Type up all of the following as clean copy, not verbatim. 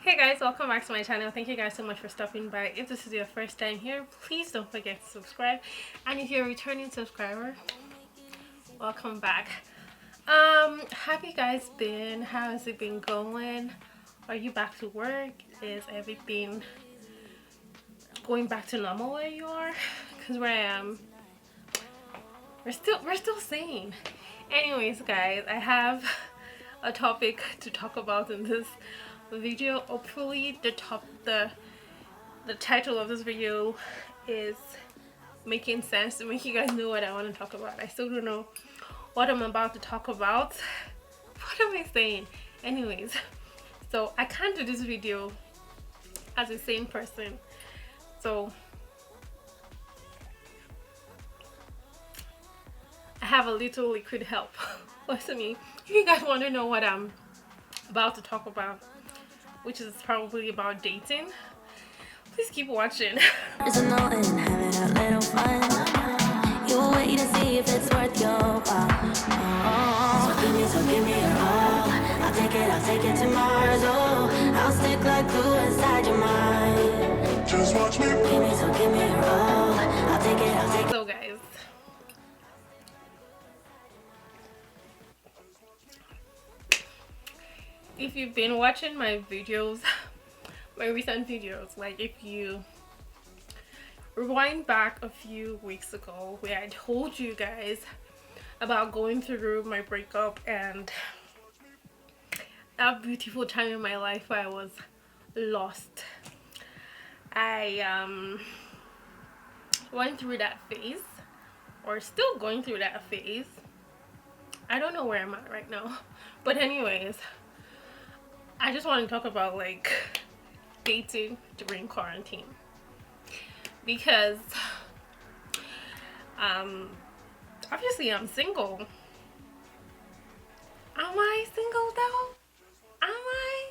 Hey guys, welcome back to my channel. Thank you guys so much for stopping by. If this is your first time here, please don't forget to subscribe, and if you're a returning subscriber, welcome back. How have you guys been? How has it been going? Are you back to work? Is everything going back to normal where you are? Because where I am, we're still sane. Anyways guys, I have a topic to talk about in this video. Hopefully the title of this video is making sense to make you guys know what I want to talk about. I still don't know what I'm about to talk about. What am I saying? Anyways, so I can't do this video as a sane person, so I have a little liquid help. Listen, if you guys want to know what I'm about to talk about, which is probably about dating, please keep watching. Having a little fun. You wait to see if it's worth your while. So give me your all. I'll take it to Mars. Oh, I'll stick like glue inside your mind. Just watch me. Give me your all. I'll take it. So guys, if you've been watching my videos, my recent videos, like if you rewind back a few weeks ago where I told you guys about going through my breakup and that beautiful time in my life where I was lost, I went through that phase, or still going through that phase. I don't know where I'm at right now, but anyways, I just want to talk about like dating during quarantine, because obviously I'm single. Am I single though? Am I?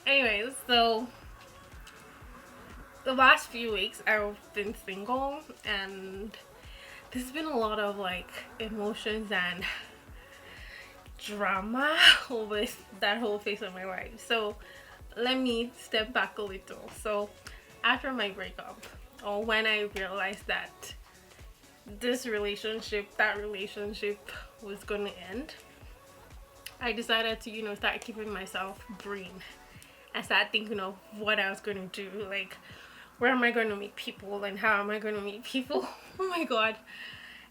Anyways, so the last few weeks I've been single, and there's been a lot of like emotions and drama with that whole phase of my life. So let me step back a little. So after my breakup, or when I realized that that relationship was gonna end, I decided to start keeping myself green and start thinking of what I was gonna do, like where am I gonna meet people and how am I gonna meet people. Oh my god,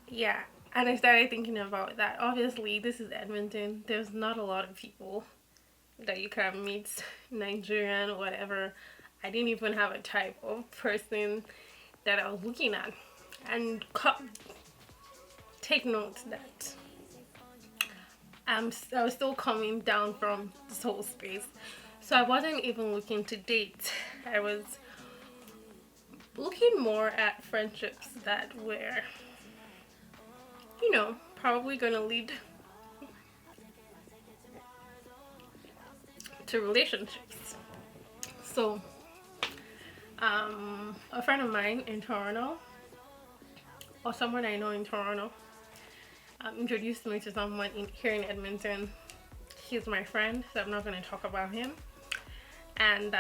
yeah. And I started thinking about that. Obviously this is Edmonton, there's not a lot of people that you can meet, Nigerian or whatever. I didn't even have a type of person that I was looking at. And take note that I was still coming down from this whole space, so I wasn't even looking to date. I was looking more at friendships that were probably gonna lead to relationships. So a friend of mine in Toronto, or someone I know in Toronto, introduced me to someone here in Edmonton. He's my friend, so I'm not going to talk about him. And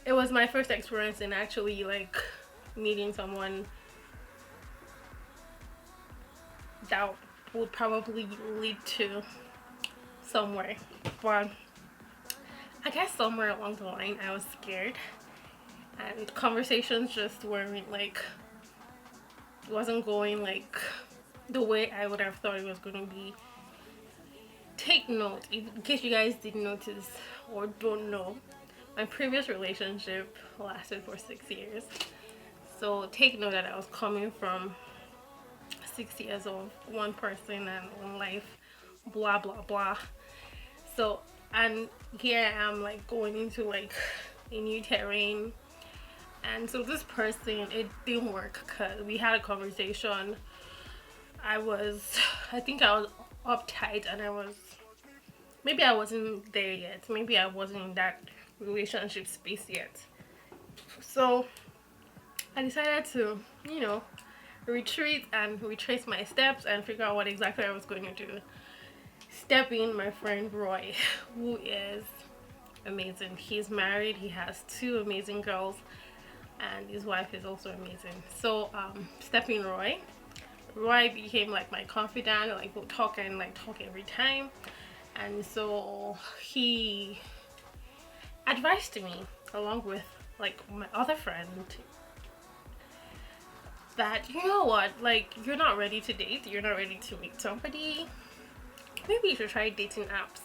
it was my first experience in actually like meeting someone that would probably lead to somewhere. But I guess somewhere along the line I was scared, and conversations just wasn't going like the way I would have thought it was going to be. Take note, in case you guys didn't notice or don't know, my previous relationship lasted for 6 years. So take note that I was coming from 6 years of one person and one life, blah blah blah. So, and here I am like going into like a new terrain. And so this person, it didn't work because we had a conversation. I think I was uptight, and maybe I wasn't there yet. Maybe I wasn't in that relationship space yet. So I decided to, retreat and retrace my steps and figure out what exactly I was going to do. Step in my friend Roy, who is amazing. He's married, he has two amazing girls, and his wife is also amazing. So stepping Roy became like my confidant, like we'll talk every time. And so he advised me, along with like my other friend, that you know what, like you're not ready to date, you're not ready to meet somebody, maybe you should try dating apps.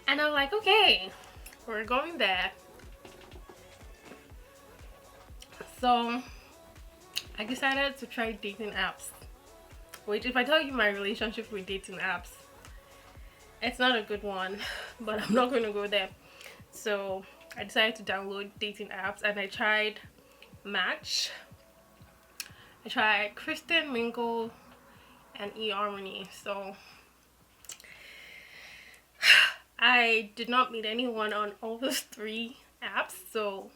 And I'm like, okay, we're going there. So I decided to try dating apps. Which, if I tell you my relationship with dating apps, it's not a good one, but I'm not going to go there. So I decided to download dating apps, and I tried Match, I tried Christian Mingle, and eHarmony. So I did not meet anyone on all those three apps, so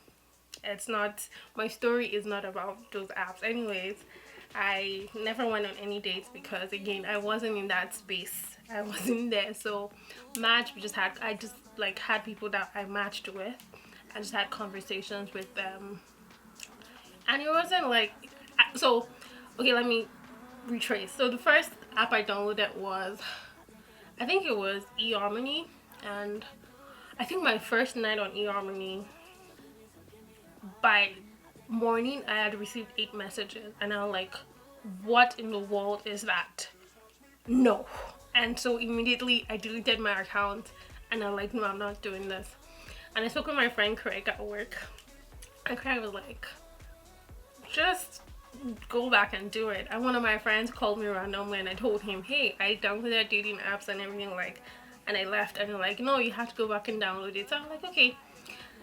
it's not, my story is not about those apps. Anyways, I never went on any dates because, again, I wasn't in that space. I wasn't there. So Match, I just like had people that I matched with. I just had conversations with them, and it wasn't like, so okay, let me retrace. So the first app I downloaded was, I think it was eHarmony, and I think my first night on eHarmony, by morning I had received 8 messages, and I was like, what in the world is that? No. And so immediately I deleted my account, and I'm like, no, I'm not doing this. And I spoke with my friend Craig at work, and Craig was like, just go back and do it. And one of my friends called me randomly, and I told him, hey, I downloaded dating apps and everything, like, and I left, and they're like, no, you have to go back and download it. So I'm like, okay,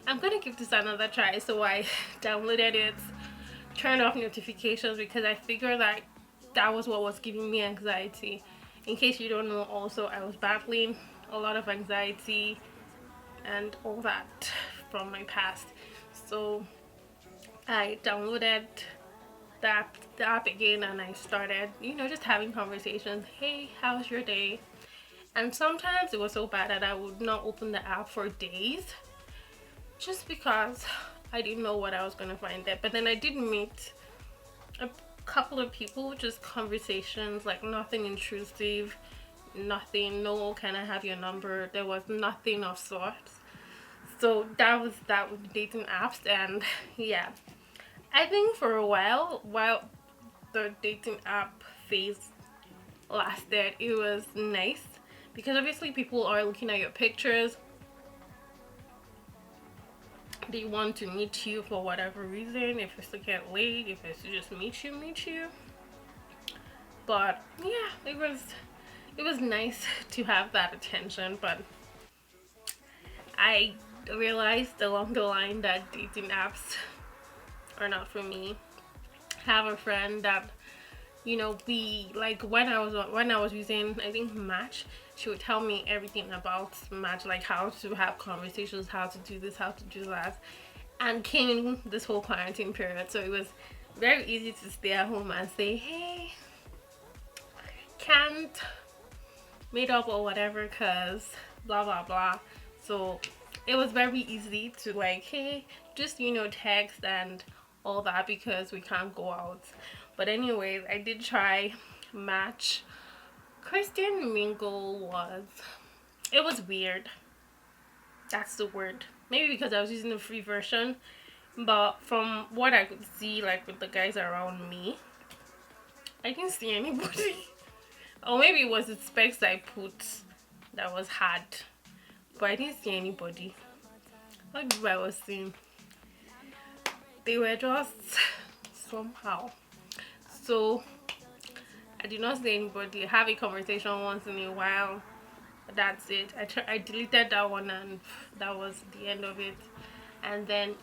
I'm gonna give this another try. So I downloaded it, turned off notifications, because I figured that that was what was giving me anxiety. In case you don't know, also I was battling a lot of anxiety and all that from my past. So I downloaded the app again, and I started, just having conversations. Hey, how's your day? And sometimes it was so bad that I would not open the app for days, just because I didn't know what I was gonna find there. But then I did meet a couple of people, just conversations, like nothing intrusive, nothing, no, can I have your number? There was nothing of sorts. So that was that with dating apps. And yeah, I think for a while the dating app phase lasted, it was nice, because obviously people are looking at your pictures, they want to meet you for whatever reason, if it's to get laid, if it's to just meet you. But yeah, it was nice to have that attention. But I realized along the line that dating apps are not for me. I have a friend that, we, like, when I was using, I think, Match, she would tell me everything about Match, like how to have conversations, how to do this, how to do that. And came this whole quarantine period, so it was very easy to stay at home and say, hey, can't meet up or whatever, cause blah blah blah. So it was very easy to, like, hey, just text and all that, because we can't go out. But anyways, I did try Match. Christian Mingle it was weird. That's the word. Maybe because I was using the free version, but from what I could see, like with the guys around me, I didn't see anybody. Or maybe it was the specs I put that was hard, but I didn't see anybody. What people I was seeing, they were just somehow. So I did not see anybody. Have a conversation once in a while. That's it. I deleted that one, and that was the end of it. And then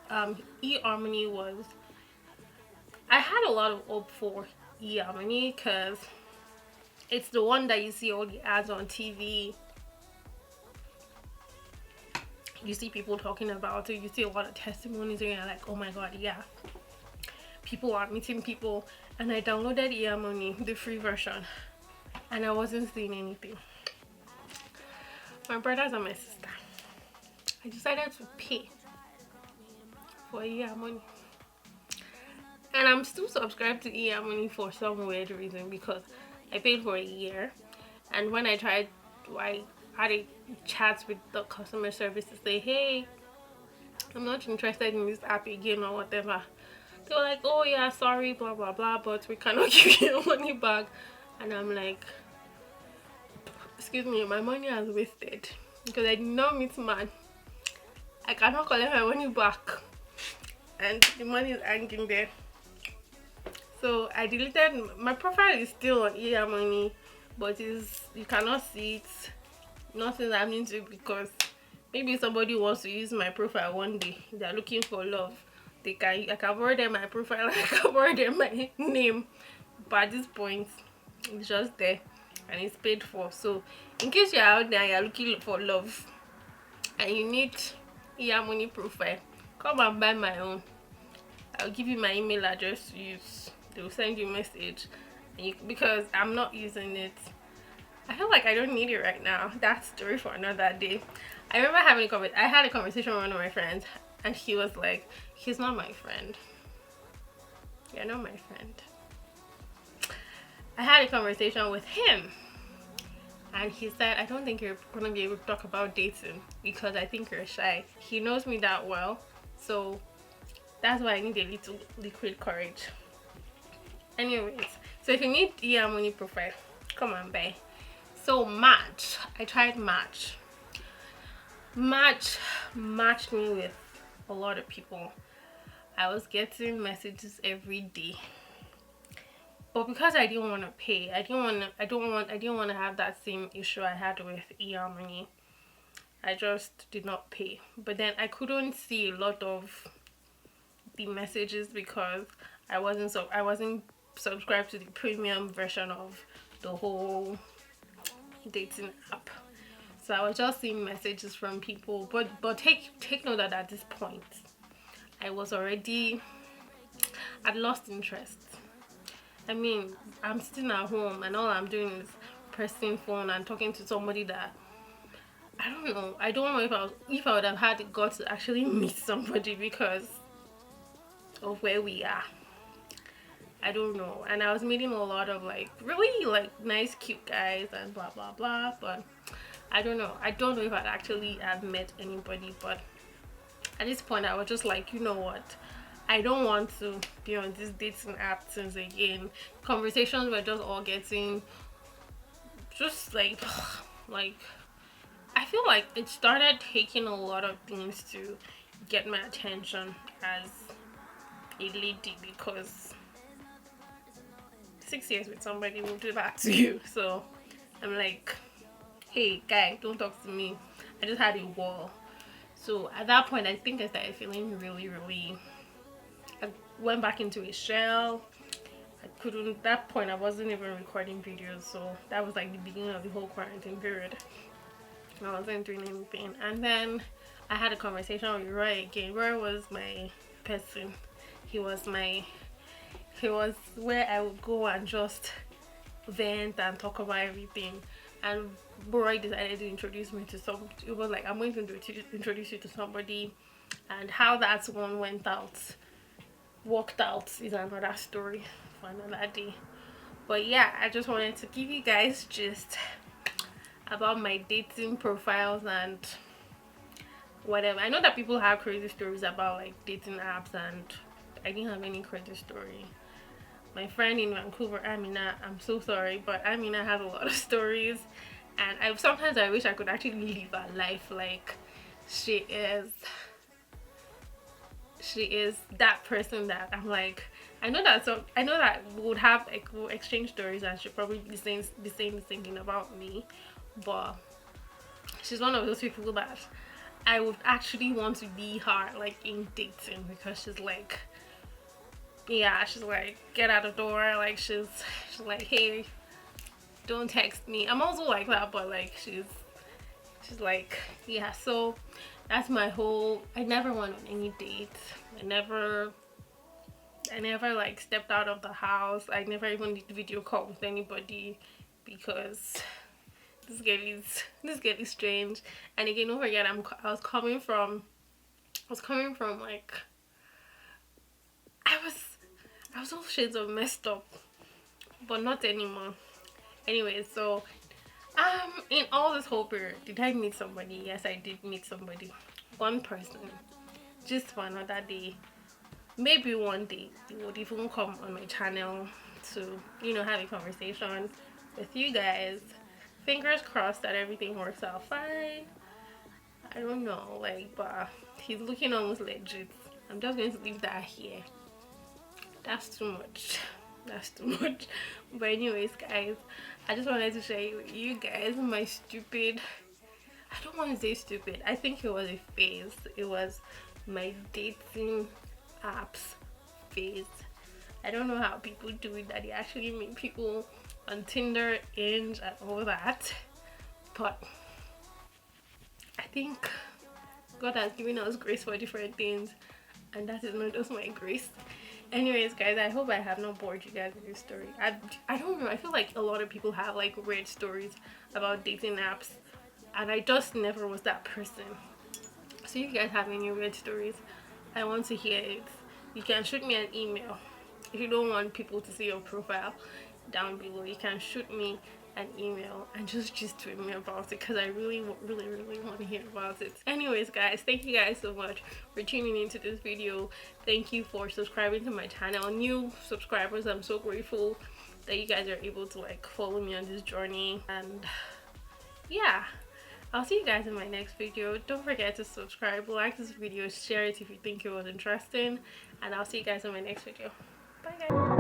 eHarmony was, I had a lot of hope for eHarmony, because it's the one that you see all the ads on TV. You see people talking about it, you see a lot of testimonies, and you're like, oh my god, yeah, people are meeting people. And I downloaded eHarmony, the free version, and I wasn't seeing anything. My brothers and my sister, I decided to pay for ER money. And I'm still subscribed to ER money for some weird reason, because I paid for a year, and when I tried, I had a chat with the customer service to say, hey, I'm not interested in this app again or whatever. They were like, oh yeah, sorry, blah blah blah, but we cannot give you your money back. And I'm like, excuse me, my money has wasted because I did not meet man. I cannot collect my money back, and the money is hanging there. So I deleted. My profile is still on ER money, but you cannot see it. Nothing's happening to it, because maybe somebody wants to use my profile one day. They're looking for love. I can forward them my profile. I can forward them my name. But at this point, it's just there and it's paid for. So in case you're out there and you're looking for love and you need ER money profile, come and buy my own. I'll give you my email address to use. They'll send you a message, and because I'm not using it. I feel like I don't need it right now. That's story for another day. I remember I had a conversation with one of my friends, and he was like, he's not my friend. You're not my friend. I had a conversation with him, and he said, I don't think you're gonna be able to talk about dating because I think you're shy. He knows me that well, so that's why I need a little liquid courage. Anyways, so if you need ER money profile, come and buy. So Match, I tried Match. Match matched me with a lot of people. I was getting messages every day, but because I didn't want to pay, I didn't want to have that same issue I had with ER money. I just did not pay. But then I couldn't see a lot of the messages because I wasn't subscribed to the premium version of the whole dating app. So I was just seeing messages from people, but take note that at this point I'd lost interest. I mean, I'm sitting at home and all I'm doing is pressing phone and talking to somebody that I don't know. I don't know if I would have had the guts to actually meet somebody because of where we are. I don't know. And I was meeting a lot of really nice cute guys and blah blah blah, but I don't know if I'd actually have met anybody. But at this point I was just like, you know what, I don't want to be on this dating app since again. Conversations were just all getting just like I feel like it started taking a lot of things to get my attention as a lady, because 6 years with somebody will do that to you. So I'm like, hey guy, don't talk to me. I just had a wall. So at that point I think I started feeling really I went back into a shell. At that point I wasn't even recording videos, so that was like the beginning of the whole quarantine period. I wasn't doing anything, and then I had a conversation with Roy again. Roy was my person. He was where I would go and just vent and talk about everything. And Roy decided to introduce me to it was like, I'm going to introduce you to somebody, and how that one worked out is another story for another day. But yeah, I just wanted to give you guys just about my dating profiles and whatever. I know that people have crazy stories about like dating apps, and I didn't have any crazy story. My friend in Vancouver, Amina, I'm so sorry, but Amina has a lot of stories, and sometimes I wish I could actually live her life. Like she is that person that I'm like, I know that we'll exchange stories and she'll probably be saying the same thing about me, but she's one of those people that I would actually want to be her like in dating, because she's like, yeah, she's like, get out the door. Like she's like, hey, don't text me. I'm also like that, but like she's like, yeah. So that's my whole. I never went on any dates. I never like stepped out of the house. I never even did video call with anybody, because this girl is strange. And again, don't forget, I was coming from like, I was all shades of messed up, but not anymore. Anyway, so in all this whole period, did I meet somebody? Yes, I did meet somebody. One person, just for another day. Maybe one day they would even come on my channel to, you know, have a conversation with you guys. Fingers crossed that everything works out fine. I don't know, like, but he's looking almost legit. I'm just going to leave that here. That's too much. That's too much. But anyways, guys, I just wanted to share with you guys my stupid, I don't want to say stupid, I think it was a phase. It was my dating apps phase. I don't know how people do it, that they actually meet people on Tinder, Hinge, and all that, but I think God has given us grace for different things, and that is not just my grace. Anyways, guys, I hope I have not bored you guys with this story. I don't know, I feel like a lot of people have like weird stories about dating apps, and I just never was that person. So if you guys have any weird stories, I want to hear it. You can shoot me an email. If you don't want people to see your profile down below, you can shoot me an email and just tweet me about it, because I really want to hear about it. Anyways, guys, thank you guys so much for tuning into this video. Thank you for subscribing to my channel. New subscribers, I'm so grateful that you guys are able to like follow me on this journey. And yeah, I'll see you guys in my next video. Don't forget to subscribe, like this video, share it if you think it was interesting, and I'll see you guys in my next video. Bye guys.